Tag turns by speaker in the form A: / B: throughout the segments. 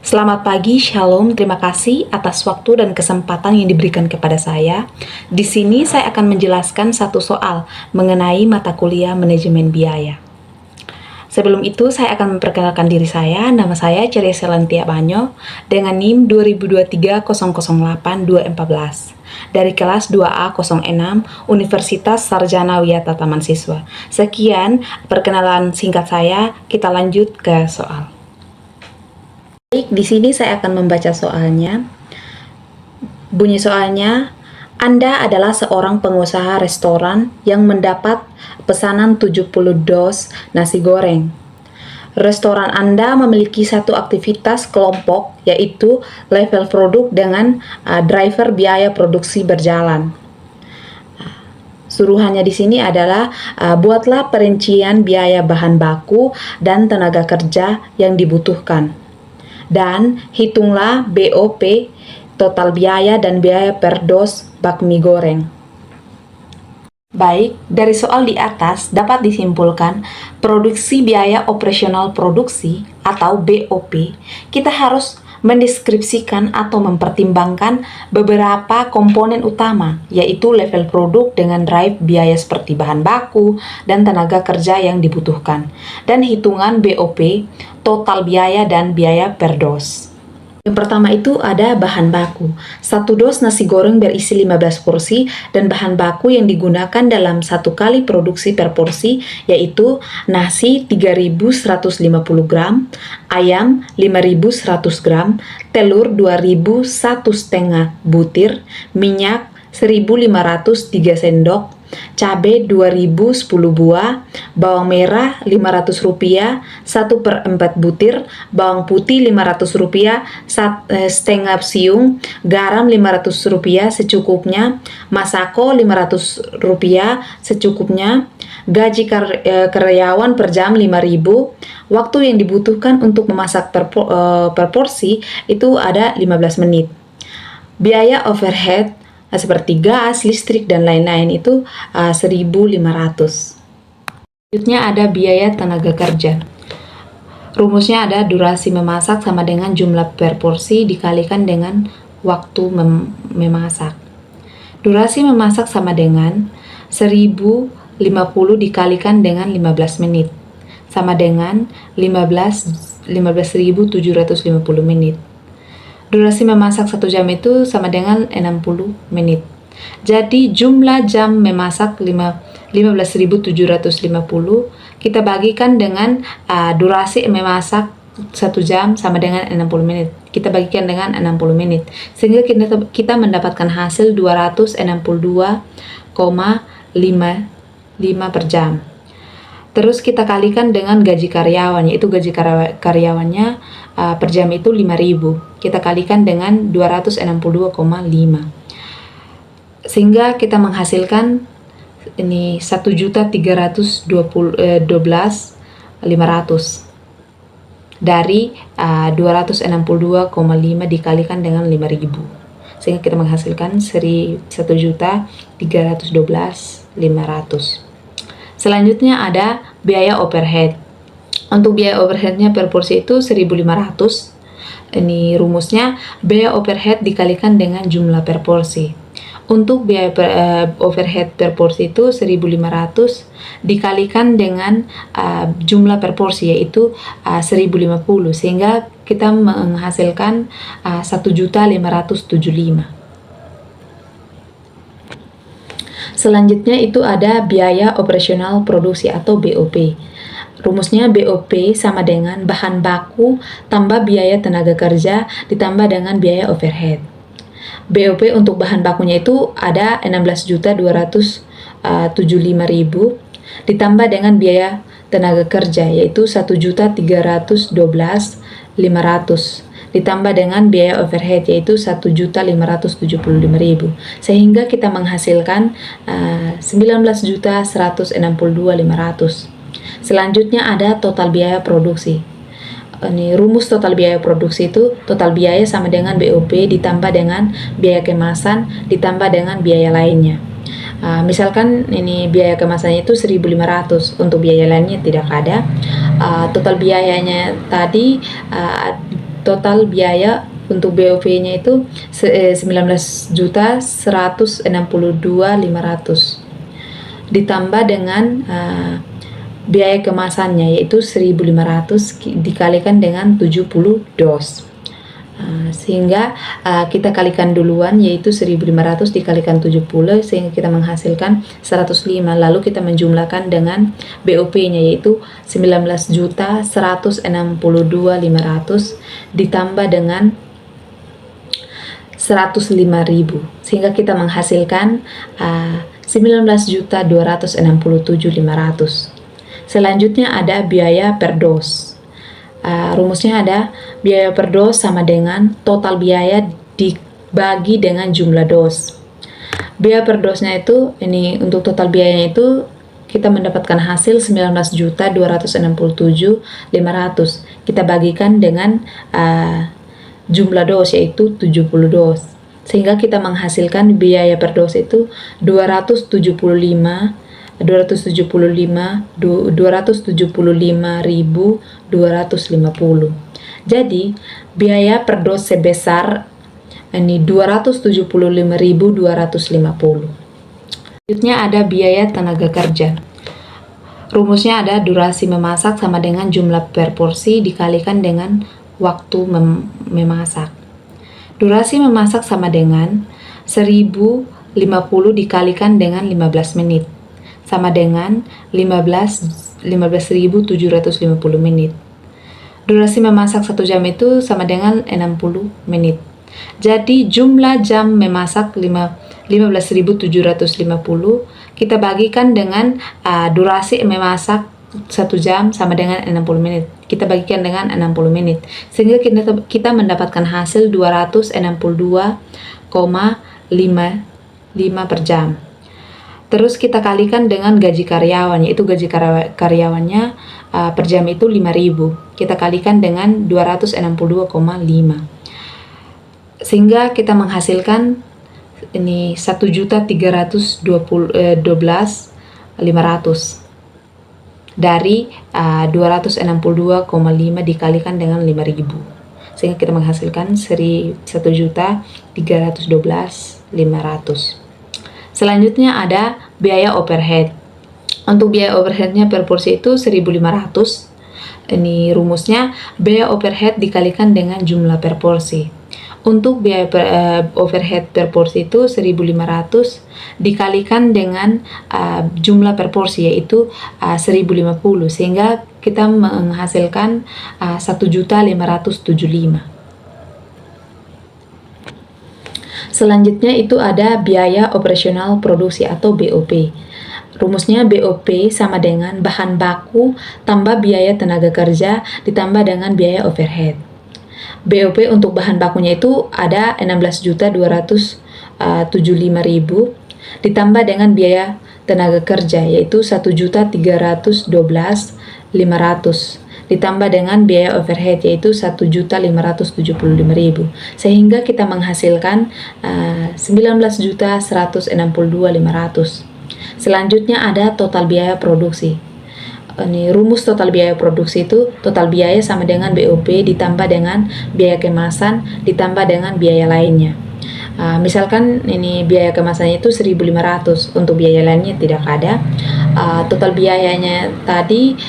A: Selamat pagi, Shalom. Terima kasih atas waktu dan kesempatan yang diberikan kepada saya. Di sini saya akan menjelaskan satu soal mengenai mata kuliah manajemen biaya. Sebelum itu, saya akan memperkenalkan diri saya. Nama saya Ceria Selantia Banyo dengan NIM 2023008214 dari kelas 2A06 Universitas Sarjana Wiyata Taman Siswa. Sekian perkenalan singkat saya. Kita lanjut ke soal. Baik, di sini saya akan membaca soalnya. Bunyi soalnya, Anda adalah seorang pengusaha restoran yang mendapat pesanan 70 dos nasi goreng. Restoran Anda memiliki satu aktivitas kelompok, yaitu level produk dengan driver biaya produksi berjalan. Suruhannya di sini adalah buatlah perincian biaya bahan baku dan tenaga kerja yang dibutuhkan. Dan hitunglah BOP, total biaya dan biaya per dos bakmi goreng. Baik, dari soal di atas dapat disimpulkan produksi biaya operasional produksi atau BOP, kita harus mendeskripsikan atau mempertimbangkan beberapa komponen utama, yaitu level produk dengan drive biaya seperti bahan baku dan tenaga kerja yang dibutuhkan, dan hitungan BOP, total biaya dan biaya per dos. Yang pertama itu ada bahan baku. Satu dos nasi goreng berisi 15 porsi dan bahan baku yang digunakan dalam satu kali produksi per porsi yaitu nasi 3.150 gram, ayam 5.100 gram, telur 2.001,5 butir, minyak 1.503 sendok, cabai 2.010 buah, bawang merah Rp500, 1/4 butir, bawang putih Rp500, setengah siung, garam Rp500 secukupnya, masako Rp500 secukupnya, gaji karyawan per jam 5.000, waktu yang dibutuhkan untuk memasak per porsi itu ada 15 menit. Biaya overhead seperti gas, listrik, dan lain-lain itu 1.500. Selanjutnya ada biaya tenaga kerja. Rumusnya ada durasi memasak sama dengan jumlah per porsi dikalikan dengan waktu memasak. Durasi memasak sama dengan 1.050 dikalikan dengan 15 menit sama dengan 15.750 menit. Durasi memasak 1 jam itu sama dengan 60 menit. Jadi jumlah jam memasak 15.750 kita bagikan dengan durasi memasak 1 jam sama dengan 60 menit. Kita bagikan dengan 60 menit. Sehingga kita mendapatkan hasil 260,55 per jam. Terus kita kalikan dengan gaji karyawan, yaitu gaji karyawannya per jam itu 5.000. Kita kalikan dengan 262,5. Sehingga kita menghasilkan ini 1.312.500 dari 262,5 dikalikan dengan 5.000. Sehingga kita menghasilkan 1.312.500. Selanjutnya ada biaya overhead. Untuk biaya overheadnya per porsi itu 1.500. Ini rumusnya biaya overhead dikalikan dengan jumlah per porsi. Untuk biaya overhead per porsi itu 1.500 dikalikan dengan jumlah per porsi yaitu 1.050 sehingga kita menghasilkan 1.575. Selanjutnya itu ada biaya operasional produksi atau BOP. Rumusnya BOP sama dengan bahan baku tambah biaya tenaga kerja ditambah dengan biaya overhead. BOP untuk bahan bakunya itu ada 16.275.000 ditambah dengan biaya tenaga kerja yaitu 1.312.500 ditambah dengan biaya overhead yaitu 1.575.000 sehingga kita menghasilkan 19.162.500. Selanjutnya ada total biaya produksi. Ini rumus total biaya produksi itu total biaya sama dengan BOP ditambah dengan biaya kemasan ditambah dengan biaya lainnya. Misalkan ini biaya kemasannya itu 1.500, untuk biaya lainnya tidak ada. Total biayanya tadi total biaya untuk BOP-nya itu 19.162.500 ditambah dengan biaya kemasannya yaitu 1.500 dikalikan dengan 70 dos. Sehingga kita kalikan duluan yaitu 1.500 dikalikan 70 sehingga kita menghasilkan 105, lalu kita menjumlahkan dengan BOP-nya yaitu 19.162.500 ditambah dengan 105.000 sehingga kita menghasilkan 19.267.500. Selanjutnya ada biaya per dos. Rumusnya ada biaya per dos sama dengan total biaya dibagi dengan jumlah dos. Biaya per dosnya itu, ini untuk total biayanya itu kita mendapatkan hasil 19.267.500. Kita bagikan dengan jumlah dos yaitu 70 dos. Sehingga kita menghasilkan biaya per dos itu 275.250. Jadi biaya per dos sebesar ini 275.250. Selanjutnya ada biaya tenaga kerja. Rumusnya ada durasi memasak sama dengan jumlah per porsi dikalikan dengan waktu memasak. Durasi memasak sama dengan 1050 dikalikan dengan 15 menit sama dengan 15.750 menit. Durasi memasak 1 jam itu sama dengan 60 menit. Jadi jumlah jam memasak 15.750 kita bagikan dengan durasi memasak 1 jam sama dengan 60 menit. Kita bagikan dengan 60 menit. Sehingga kita mendapatkan hasil 262,55 per jam. Terus kita kalikan dengan gaji karyawan, yaitu gaji karyawannya per jam itu 5.000. Kita kalikan dengan 262,5. Sehingga kita menghasilkan ini 1.312.500 dari 262,5 dikalikan dengan 5.000. Sehingga kita menghasilkan 1.312.500. Selanjutnya ada biaya overhead. Untuk biaya overheadnya per porsi itu 1.500. Ini rumusnya biaya overhead dikalikan dengan jumlah per porsi. Untuk biaya overhead per porsi itu 1.500 dikalikan dengan jumlah per porsi yaitu 1.050 sehingga kita menghasilkan 1.575. Selanjutnya itu ada biaya operasional produksi atau BOP. Rumusnya BOP sama dengan bahan baku tambah biaya tenaga kerja ditambah dengan biaya overhead. BOP untuk bahan bakunya itu ada 16.275.000 ditambah dengan biaya tenaga kerja yaitu 1.312.500 ditambah dengan biaya overhead yaitu 1.575.000 sehingga kita menghasilkan 19.162.500. Selanjutnya ada total biaya produksi. Ini rumus total biaya produksi itu total biaya sama dengan BOP ditambah dengan biaya kemasan ditambah dengan biaya lainnya. Misalkan ini biaya kemasannya itu 1.500, untuk biaya lainnya tidak ada. Total biayanya tadi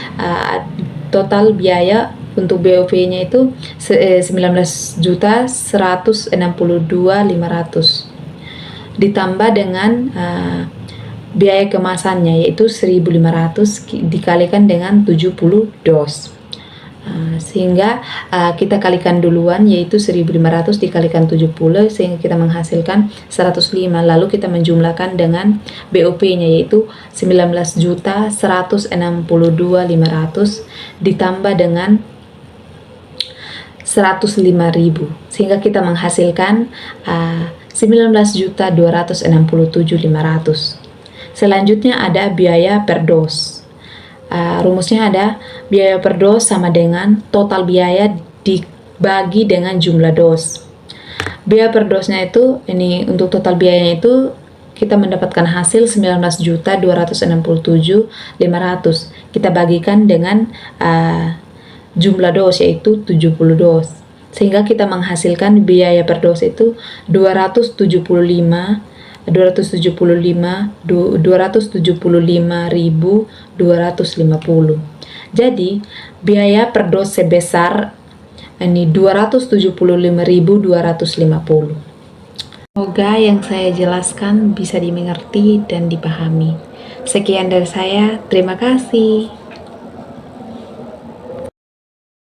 A: total biaya untuk BOP-nya itu 19.162.500 ditambah dengan biaya kemasannya yaitu 1.500 dikalikan dengan 70 dos. Sehingga kita kalikan duluan yaitu 1.500 dikalikan 70 sehingga kita menghasilkan 105, lalu kita menjumlahkan dengan BOP-nya yaitu 19.162.500 ditambah dengan 105.000 sehingga kita menghasilkan 19.267.500. Selanjutnya ada biaya per dos. Rumusnya ada biaya per dos sama dengan total biaya dibagi dengan jumlah dos. Biaya per dosnya itu, ini untuk total biayanya itu kita mendapatkan hasil 19.267.500. Kita bagikan dengan jumlah dos yaitu 70 dos. Sehingga kita menghasilkan biaya per dosis itu 275.250. Jadi biaya per dos sebesar ini 275.250. Semoga yang saya jelaskan bisa dimengerti dan dipahami. Sekian dari saya, terima kasih.